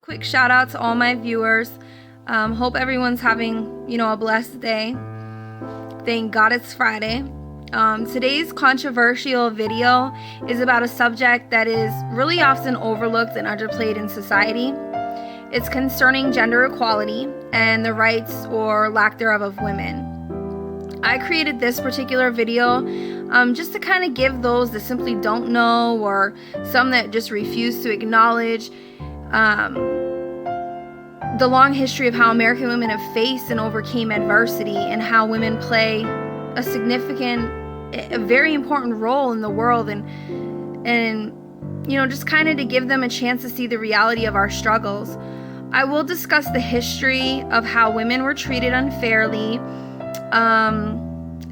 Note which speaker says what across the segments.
Speaker 1: Quick shout out to all my viewers. Hope everyone's having, a blessed day. Thank God it's Friday. Today's controversial video is about a subject that is really often overlooked and underplayed in society. It's concerning gender equality and the rights or lack thereof of women. I created this particular video just to kind of give those that simply don't know, or some that just refuse to acknowledge the long history of how American women have faced and overcame adversity, and how women play a significant, a very important role in the world, and just kind of to give them a chance to see the reality of our struggles. I will discuss the history of how women were treated unfairly,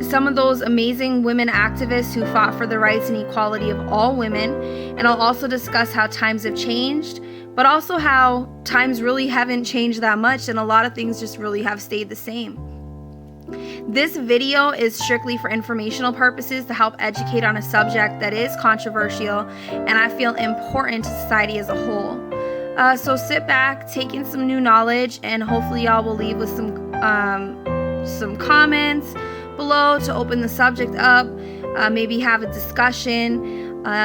Speaker 1: some of those amazing women activists who fought for the rights and equality of all women, and I'll also discuss how times have changed, but also how times really haven't changed that much, and a lot of things just really have stayed the same. This video is strictly for informational purposes to help educate on a subject that is controversial and I feel important to society as a whole. So sit back, take in some new knowledge, and hopefully y'all will leave with some comments below to open the subject up, maybe have a discussion.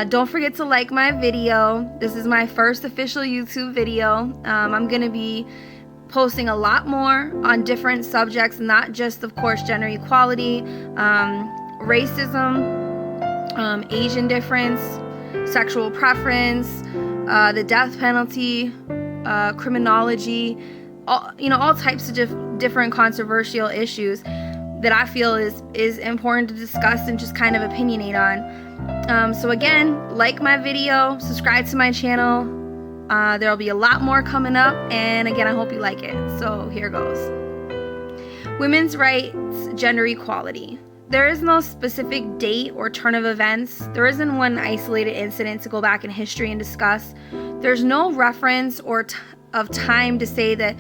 Speaker 1: Don't forget to like my video. This is my first official YouTube video. I'm going to be posting a lot more on different subjects, not just, of course, gender equality, racism, Asian difference, sexual preference, the death penalty, criminology, all types of different controversial issues that I feel is important to discuss and just kind of opinionate on. So again, like my video, subscribe to my channel. There'll be a lot more coming up, and again, I hope you like it. So here goes. Women's rights, gender equality. There is no specific date or turn of events. There isn't one isolated incident to go back in history and discuss. There's no reference or of time to say that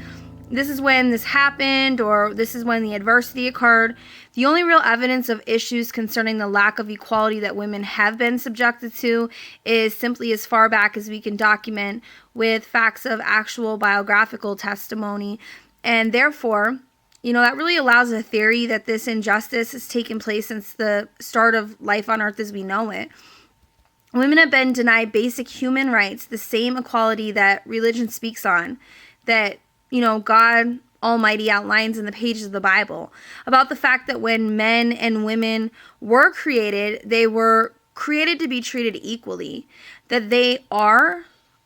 Speaker 1: this is when this happened, or this is when the adversity occurred. The only real evidence of issues concerning the lack of equality that women have been subjected to is simply as far back as we can document with facts of actual biographical testimony. And therefore, that really allows a theory that this injustice has taken place since the start of life on earth as we know it. Women have been denied basic human rights, the same equality that religion speaks on, that God Almighty outlines in the pages of the Bible, about the fact that when men and women were created, they were created to be treated equally, that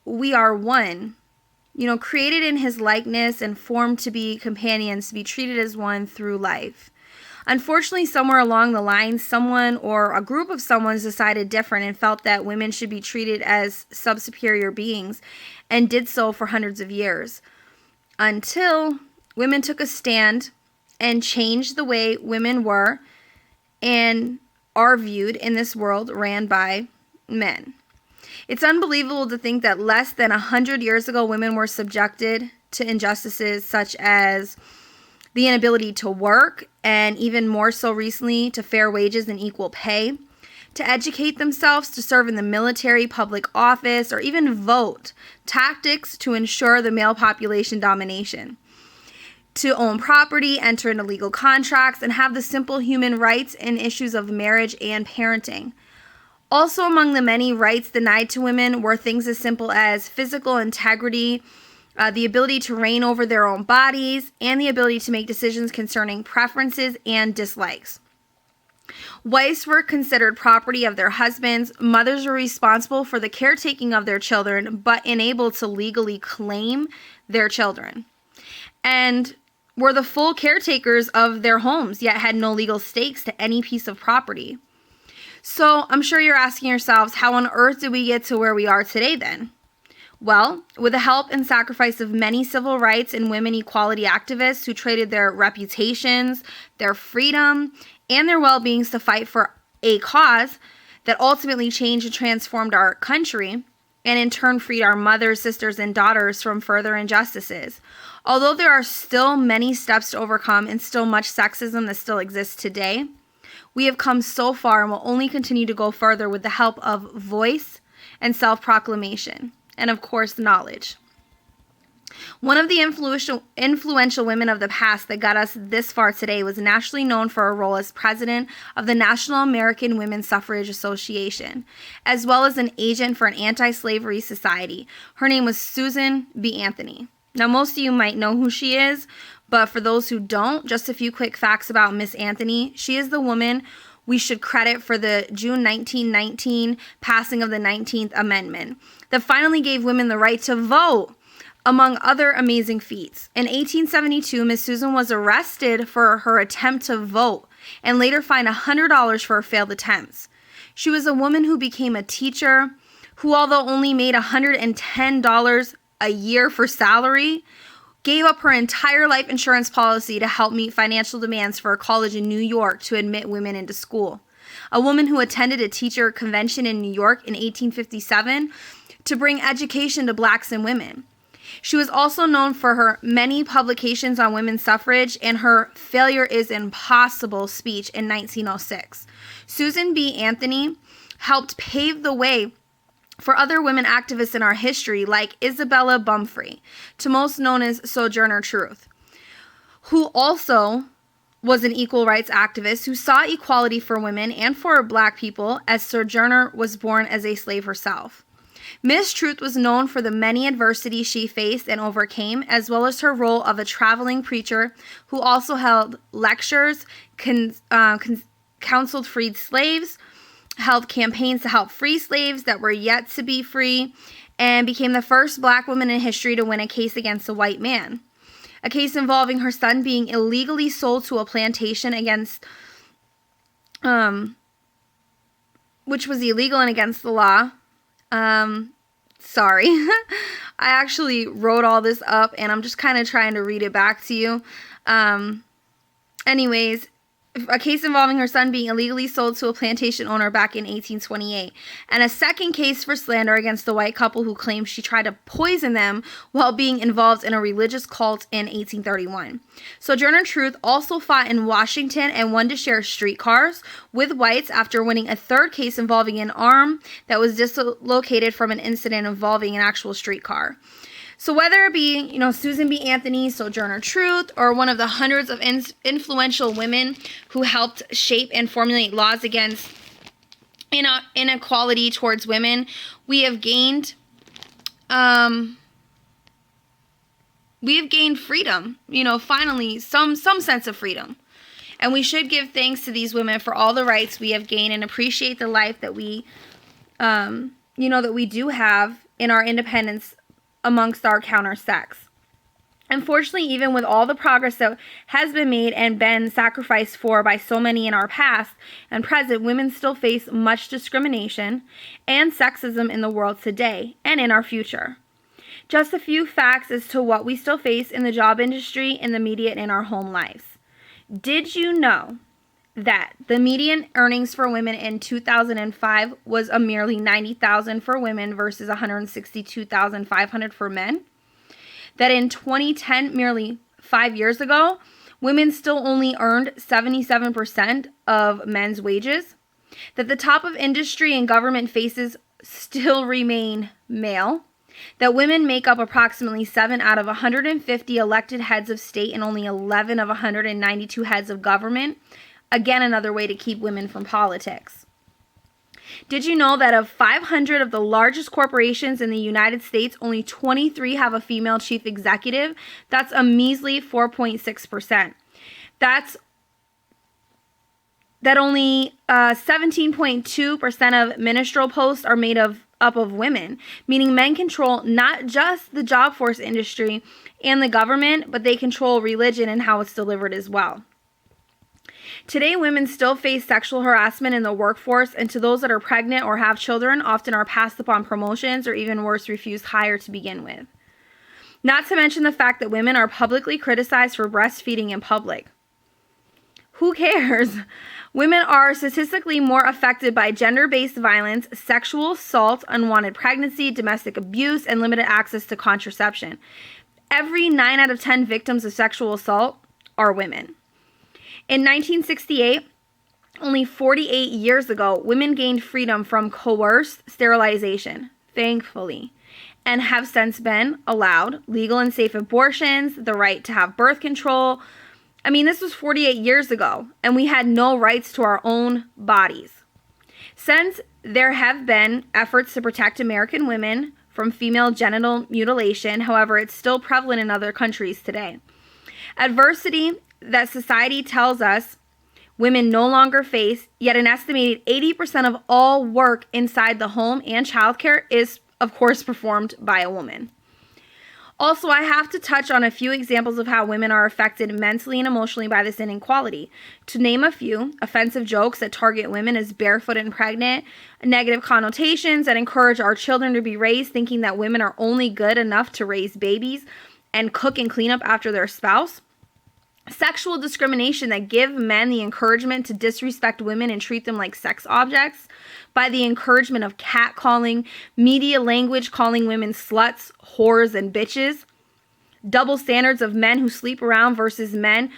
Speaker 1: we are one, created in His likeness and formed to be companions, to be treated as one through life. Unfortunately, somewhere along the line, someone or a group of someone decided different and felt that women should be treated as sub-superior beings, and did so for hundreds of years, until women took a stand and changed the way women were and are viewed in this world ran by men. It's unbelievable to think that less than 100 years ago, women were subjected to injustices such as the inability to work, and even more so recently, to fair wages and equal pay, to educate themselves, to serve in the military, public office, or even vote, tactics to ensure the male population domination, to own property, enter into legal contracts, and have the simple human rights in issues of marriage and parenting. Also among the many rights denied to women were things as simple as physical integrity, the ability to reign over their own bodies, and the ability to make decisions concerning preferences and dislikes. Wives were considered property of their husbands. Mothers were responsible for the caretaking of their children, but unable to legally claim their children, and were the full caretakers of their homes, yet had no legal stakes to any piece of property. So I'm sure you're asking yourselves, how on earth did we get to where we are today then? Well, with the help and sacrifice of many civil rights and women equality activists who traded their reputations, their freedom, and their well-beings to fight for a cause that ultimately changed and transformed our country, and in turn freed our mothers, sisters, and daughters from further injustices. Although there are still many steps to overcome and still much sexism that still exists today, we have come so far and will only continue to go further with the help of voice and self-proclamation, and of course, knowledge. One of the influential women of the past that got us this far today was nationally known for her role as president of the National American Women's Suffrage Association, as well as an agent for an anti-slavery society. Her name was Susan B. Anthony. Now, most of you might know who she is, but for those who don't, just a few quick facts about Miss Anthony. She is the woman we should credit for the June 1919 passing of the 19th Amendment that finally gave women the right to vote, among other amazing feats. In 1872, Miss Susan was arrested for her attempt to vote and later fined $100 for her failed attempts. She was a woman who became a teacher who, although only made $110 a year for salary, gave up her entire life insurance policy to help meet financial demands for a college in New York to admit women into school. A woman who attended a teacher convention in New York in 1857 to bring education to blacks and women. She was also known for her many publications on women's suffrage and her Failure is Impossible speech in 1906. Susan B. Anthony helped pave the way for other women activists in our history like Isabella Bumfrey, to most known as Sojourner Truth, who also was an equal rights activist who saw equality for women and for black people, as Sojourner was born as a slave herself. Miss Truth was known for the many adversities she faced and overcame, as well as her role of a traveling preacher who also held lectures, counseled freed slaves, held campaigns to help free slaves that were yet to be free, and became the first black woman in history to win a case against a white man. A case involving her son being illegally sold to a plantation which was illegal and against the law. Sorry. I actually wrote all this up and I'm just kind of trying to read it back to you. Anyways, a case involving her son being illegally sold to a plantation owner back in 1828, and a second case for slander against the white couple who claimed she tried to poison them while being involved in a religious cult in 1831. Sojourner Truth also fought in Washington and won to share streetcars with whites after winning a third case involving an arm that was dislocated from an incident involving an actual streetcar. So whether it be, Susan B. Anthony, Sojourner Truth, or one of the hundreds of influential women who helped shape and formulate laws against inequality towards women, we have gained freedom. Finally, some sense of freedom. And we should give thanks to these women for all the rights we have gained and appreciate the life that we, that we do have in our independence amongst our counter sex. Unfortunately, even with all the progress that has been made and been sacrificed for by so many in our past and present, women still face much discrimination and sexism in the world today and in our future. Just a few facts as to what we still face in the job industry, in the media, and in our home lives. Did you know that the median earnings for women in 2005 was a merely $90,000 for women versus $162,500 for men? That in 2010, merely 5 years ago, women still only earned 77% of men's wages? That the top of industry and government faces still remain male? That women make up approximately 7 out of 150 elected heads of state and only 11 of 192 heads of government? Again, another way to keep women from politics. Did you know that of 500 of the largest corporations in the United States, only 23 have a female chief executive? That's a measly 4.6%. That only 17.2% of ministerial posts are made up of women, meaning men control not just the job force industry and the government, but they control religion and how it's delivered as well. Today, women still face sexual harassment in the workforce, and to those that are pregnant or have children, often are passed upon promotions or even worse, refused hire to begin with. Not to mention the fact that women are publicly criticized for breastfeeding in public. Who cares? Women are statistically more affected by gender-based violence, sexual assault, unwanted pregnancy, domestic abuse, and limited access to contraception. Every 9 out of 10 victims of sexual assault are women. In 1968, only 48 years ago, women gained freedom from coerced sterilization, thankfully. and have since been allowed legal and safe abortions, the right to have birth control. I mean, this was 48 years ago, and we had no rights to our own bodies. Since there have been efforts to protect American women from female genital mutilation, however, it's still prevalent in other countries today. Adversity that society tells us women no longer face, yet an estimated 80% of all work inside the home and childcare is, of course, performed by a woman. Also, I have to touch on a few examples of how women are affected mentally and emotionally by this inequality. To name a few, offensive jokes that target women as barefoot and pregnant, negative connotations that encourage our children to be raised thinking that women are only good enough to raise babies and cook and clean up after their spouse. Sexual discrimination that give men the encouragement to disrespect women and treat them like sex objects by the encouragement of catcalling, media language calling women sluts, whores, and bitches. Double standards of men who sleep around versus women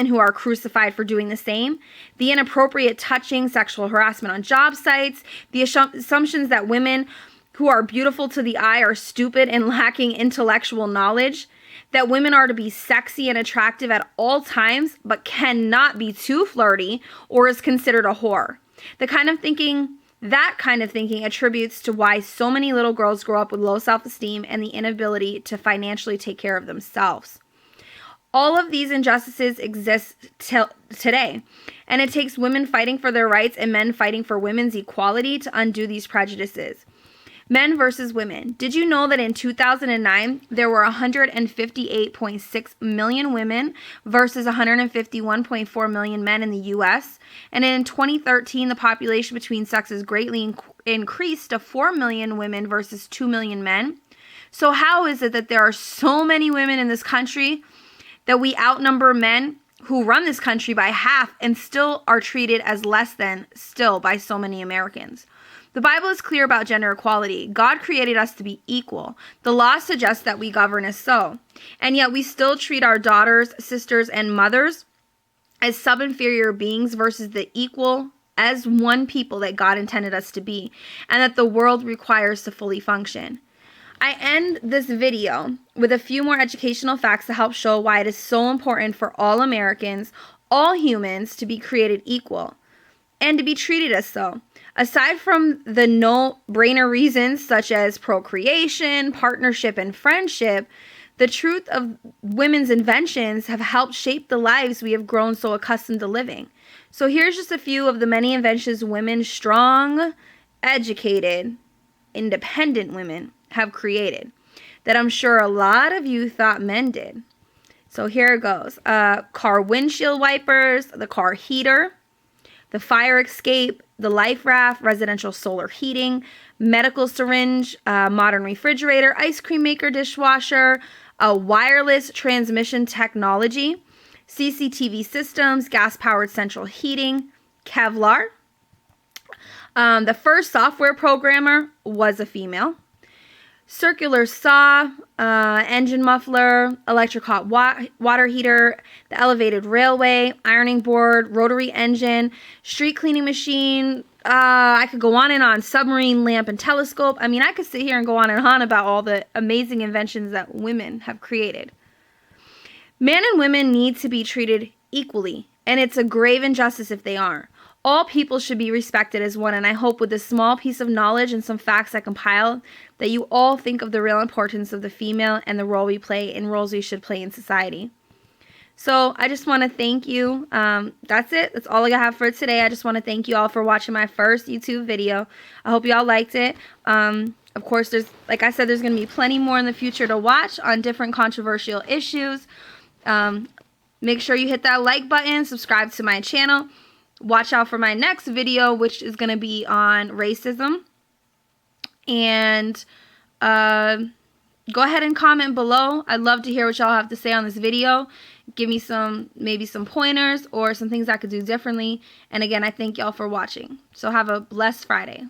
Speaker 1: who are crucified for doing the same. The inappropriate touching, sexual harassment on job sites. The assumptions that women who are beautiful to the eye are stupid and lacking intellectual knowledge. That women are to be sexy and attractive at all times, but cannot be too flirty or is considered a whore. That kind of thinking attributes to why so many little girls grow up with low self-esteem and the inability to financially take care of themselves. All of these injustices exist today, and it takes women fighting for their rights and men fighting for women's equality to undo these prejudices. Men versus women. Did you know that in 2009, there were 158.6 million women versus 151.4 million men in the U.S.? And in 2013, the population between sexes greatly increased to 4 million women versus 2 million men. So how is it that there are so many women in this country that we outnumber men who run this country by half and still are treated as less than still by so many Americans? The Bible is clear about gender equality. God created us to be equal. The law suggests that we govern as so. And yet we still treat our daughters, sisters, and mothers as sub-inferior beings versus the equal as one people that God intended us to be and that the world requires to fully function. I end this video with a few more educational facts to help show why it is so important for all Americans, all humans, to be created equal and to be treated as so. Aside from the no-brainer reasons such as procreation, partnership, and friendship, the truth of women's inventions have helped shape the lives we have grown so accustomed to living. So here's just a few of the many inventions women, strong, educated, independent women have created that I'm sure a lot of you thought men did. So here it goes. Car windshield wipers, the car heater, the fire escape, the life raft, residential solar heating, medical syringe, modern refrigerator, ice cream maker, dishwasher, wireless transmission technology, CCTV systems, gas-powered central heating, Kevlar. The first software programmer was a female. Circular saw, engine muffler, electric hot water heater, the elevated railway, ironing board, rotary engine, street cleaning machine. I could go on and on. Submarine lamp and telescope. I mean, I could sit here and go on and on about all the amazing inventions that women have created. Men and women need to be treated equally, and it's a grave injustice if they aren't. All people should be respected as one, and I hope with this small piece of knowledge and some facts I compiled that you all think of the real importance of the female and the role we play and roles we should play in society. So I just want to thank you. That's it. That's all I have for today. I just want to thank you all for watching my first YouTube video. I hope you all liked it. Of course, like I said, there's going to be plenty more in the future to watch on different controversial issues. Make sure you hit that like button, subscribe to my channel. Watch out for my next video, which is going to be on racism. And go ahead and comment below. I'd love to hear what y'all have to say on this video. Give me maybe some pointers or some things I could do differently. And again, I thank y'all for watching. So have a blessed Friday.